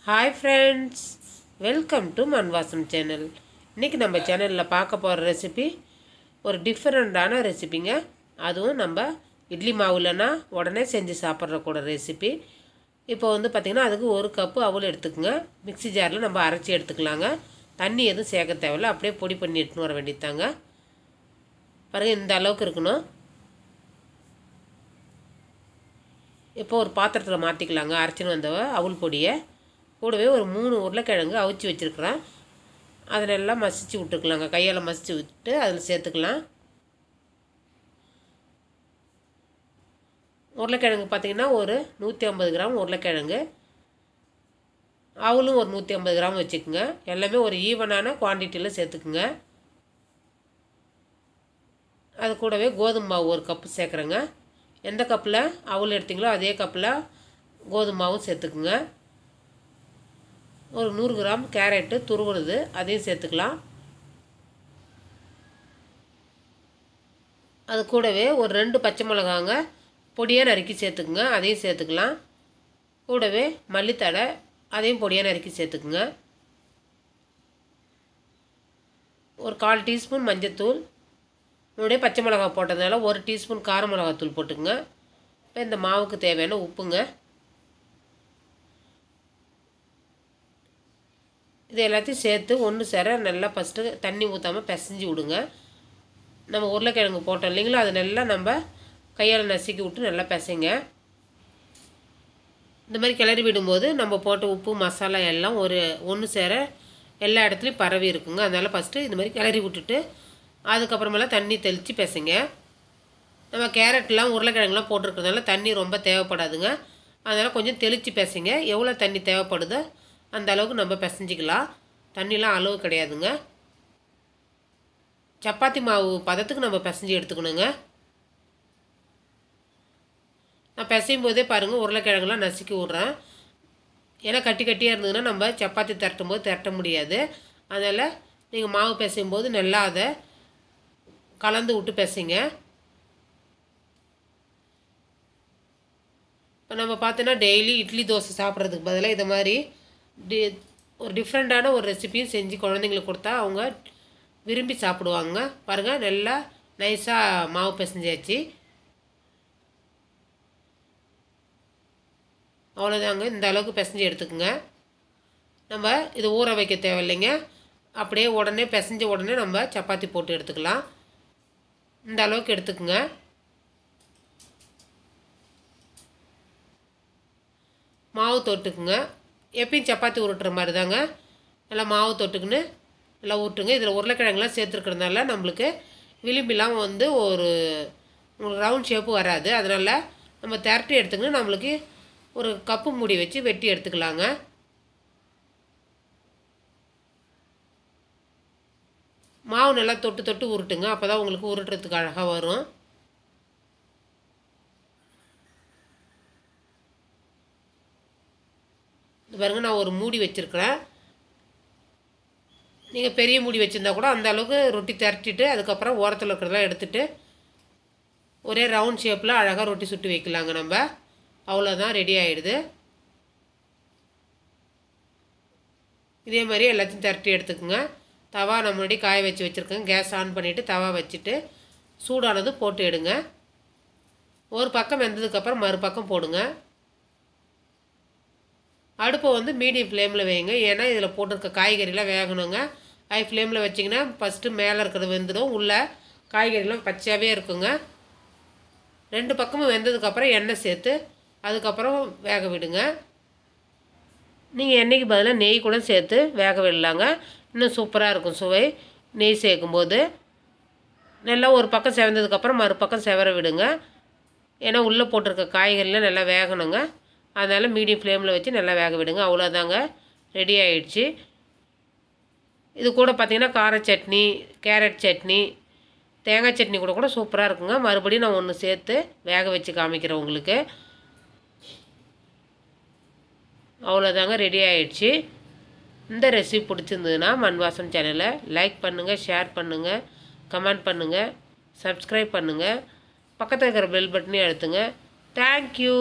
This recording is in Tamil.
Hi friends, welcome to Manvasam channel. இன்னைக்கு நம்ம சேனல்ல பார்க்க போற ரெசிபி ஒரு டிஃபரண்டான ரெசிபிங்க. அதுவும் நம்ம இட்லி மாவுலனா உடனே செஞ்சு சாப்பிட்ற கூட ரெசிபி. இப்போ வந்து பாத்தீங்கன்னா அதுக்கு 1 கப் அவல் எடுத்துக்கங்க. மிக்ஸி ஜார்ல நம்ம அரைச்சி எடுத்துக்கலாங்க. தண்ணி எதுவும் சேர்க்க தேவையில்ல. அப்படியே பொடி பண்ணி எடுத்துட்டு வர வேண்டியதாங்க. பாருங்க இந்த அளவுக்கு இருக்கணும். இப்போ ஒரு பாத்திரத்தில் மாற்றிக்கலாங்க. அரைச்சின்னு வந்த அவல் பொடியை கூடவே ஒரு 3 உருளைக்கிழங்கு அவிச்சு வச்சுருக்கிறேன். அதில் எல்லாம் மசிச்சு விட்டுக்கலாங்க. கையால் மசிச்சு விட்டு அதில் சேர்த்துக்கலாம். உருளைக்கிழங்கு பார்த்திங்கன்னா ஒரு 150 கிராம் உருளைக்கிழங்கு, அவளும் ஒரு 150 கிராம் வச்சுக்கோங்க. எல்லாமே ஒரு ஈவனான குவான்டிட்டியில் சேர்த்துக்குங்க. அது கூடவே கோதுமை மாவு 1 கப்பு சேர்க்குறேங்க. எந்த கப்பில் அவல் எடுத்திங்களோ அதே கப்பில் கோதுமை மாவும் சேர்த்துக்குங்க. ஒரு 100 கிராம் கேரட்டு துருவுறது அதையும் சேர்த்துக்கலாம். அது கூடவே ஒரு 2 பச்சை மிளகாங்க பொடியாக நறுக்கி சேர்த்துக்குங்க. அதையும் சேர்த்துக்கலாம். கூடவே மல்லித்தழை அதையும் பொடியாக நறுக்கி சேர்த்துக்குங்க. ஒரு 1/4 டீஸ்பூன் மஞ்சத்தூள், முன்னாடியே பச்சை மிளகாய் போட்டதுனால 1 டீஸ்பூன் கார மிளகாத்தூள் போட்டுக்குங்க. இப்போ இந்த மாவுக்கு தேவையான உப்புங்க. இது எல்லாத்தையும் சேர்த்து ஒன்று சேர நல்லா ஃபஸ்ட்டு தண்ணி ஊற்றாமல் பிசைஞ்சு விடுங்க. நம்ம உருளைக்கிழங்கு போட்டோம் இல்லைங்களா, அது நல்லா நம்ம கையால் நசுக்கி விட்டு நல்லா பிசைங்க. இந்த மாதிரி கிளறி விடும்போது நம்ம போட்ட உப்பு மசாலா எல்லாம் ஒன்று சேர எல்லா இடத்துலையும் பரவி இருக்குங்க. அதனால் ஃபஸ்ட்டு இந்த மாதிரி கிளறி விட்டுட்டு அதுக்கப்புறமெல்லாம் தண்ணி தெளித்து பிசைங்க. நம்ம கேரட்லாம் உருளைக்கிழங்குலாம் போட்டிருக்கிறதுனால தண்ணி ரொம்ப தேவைப்படாதுங்க. அதனால் கொஞ்சம் தெளித்து பிசைங்க. எவ்வளோ தண்ணி தேவைப்படுதோ அந்த அளவுக்கு நம்ம பிசைஞ்சிக்கலாம். தண்ணிலாம் அளவு கிடையாதுங்க. சப்பாத்தி மாவு பதத்துக்கு நம்ம பிசைஞ்சு எடுத்துக்கணுங்க. நான் பிசையும் போதே பாருங்கள் உருளைக்கிழங்குலாம் நசுக்கி விட்றேன். ஏன்னா கட்டி கட்டியாக இருந்ததுன்னா நம்ம சப்பாத்தி திரட்டும் போது திரட்ட முடியாது. அதனால் நீங்கள் மாவு பிசையும் போது நல்லா அதை கலந்து விட்டு பிசைங்க. இப்போ நம்ம பார்த்தோன்னா டெய்லி இட்லி தோசை சாப்பிட்றதுக்கு பதிலாக இதை மாதிரி ஒரு டிஃப்ரெண்ட்டான ஒரு ரெசிபியும் செஞ்சு குழந்தைங்களுக்கு கொடுத்தா அவங்க விரும்பி சாப்பிடுவாங்க. பாருங்கள் நல்லா நைஸாக மாவு பிசைஞ்சாச்சு. அவ்வளோதாங்க. இந்த அளவுக்கு பிசைஞ்சு எடுத்துக்கோங்க. நம்ம இது ஊற வைக்க தேவையில்லைங்க. அப்படியே உடனே பிசைஞ்ச உடனே நம்ம சப்பாத்தி போட்டு எடுத்துக்கலாம். இந்த அளவுக்கு எடுத்துக்கோங்க. மாவு தொட்டுக்குங்க. எப்பயும் சப்பாத்தி உருட்டுற மாதிரி தாங்க. நல்லா மாவு தொட்டுக்குன்னு நல்லா ஊட்டுங்க. இதில் உருளைக்கிழங்குலாம் சேர்த்துருக்கிறதுனால நம்மளுக்கு விளிம்பெல்லாம் வந்து உங்களுக்கு ரவுண்ட் ஷேப்பு வராது. அதனால் நம்ம திரட்டி எடுத்துக்கணும். நம்மளுக்கு ஒரு கப்பு மூடி வச்சு வெட்டி எடுத்துக்கலாங்க. மாவு நல்லா தொட்டு தொட்டு உருட்டுங்க. அப்போ தான் உங்களுக்கு உருட்டுறதுக்கு அழகாக வரும். இது பாருங்கள் நான் ஒரு மூடி வச்சுருக்கிறேன். நீங்கள் பெரிய மூடி வச்சுருந்தா கூட அந்த அளவுக்கு ரொட்டி திரட்டிட்டு அதுக்கப்புறம் ஓரத்தில் இருக்கிறதெல்லாம் எடுத்துகிட்டு ஒரே ரவுண்ட் ஷேப்பில் அழகாக ரொட்டி சுட்டு வைக்கலாங்க. நம்ம அவ்வளோதான், ரெடி ஆகிடுது. இதே மாதிரி எல்லாத்தையும் திரட்டி எடுத்துக்கோங்க. தவா நான் முன்னாடி காய வச்சு வச்சுருக்கேன். கேஸ் ஆன் பண்ணிவிட்டு தவா வச்சுட்டு சூடானது போட்டு எடுங்க. ஒரு பக்கம் வெந்ததுக்கப்புறம் மறுபக்கம் போடுங்க. அடுப்பை வந்து மீடியம் ஃப்ளேமில் வைங்க. ஏன்னா இதில் போட்டிருக்க காய்கறிலாம் வேகணுங்க. ஹை ஃப்ளேமில் வச்சிங்கன்னா ஃபஸ்ட்டு மேலே இருக்கிறது வெந்துடும், உள்ளே காய்கறிலாம் பச்சையாகவே இருக்குங்க. 2 பக்கமும் வெந்ததுக்கப்புறம் எண்ணெய் சேர்த்து அதுக்கப்புறம் வேக விடுங்க. நீங்கள் எண்ணெய்க்கு பதிலாக நெய் கூட சேர்த்து வேக விடலாங்க. இன்னும் சூப்பராக இருக்கும் சுவை. நெய் சேர்க்கும்போது நல்லா ஒரு பக்கம் செவந்ததுக்கப்புறம் மறுபக்கம் செவர விடுங்க. ஏன்னா உள்ளே போட்டிருக்க காய்கறிலாம் நல்லா வேகணுங்க. அதனால் மீடியம் ஃப்ளேமில் வச்சு நல்லா வேக விடுங்க. அவ்வளோதாங்க, ரெடி ஆகிடுச்சு. இது கூட பார்த்திங்கன்னா கார சட்னி, கேரட் சட்னி, தேங்காய் சட்னி கூட சூப்பராக இருக்குங்க. மறுபடியும் நான் ஒன்று சேர்த்து வேக வச்சு காமிக்கிறேன் உங்களுக்கு. அவ்வளோதாங்க, ரெடி ஆகிடுச்சு. இந்த ரெசிபி பிடிச்சிருந்ததுன்னா மண்வாசம் சேனலை லைக் பண்ணுங்கள், ஷேர் பண்ணுங்கள், கமெண்ட் பண்ணுங்கள், சப்ஸ்கிரைப் பண்ணுங்கள். பக்கத்தில் இருக்கிற பெல் பட்டனையும் அழுத்துங்க. தேங்க்யூ.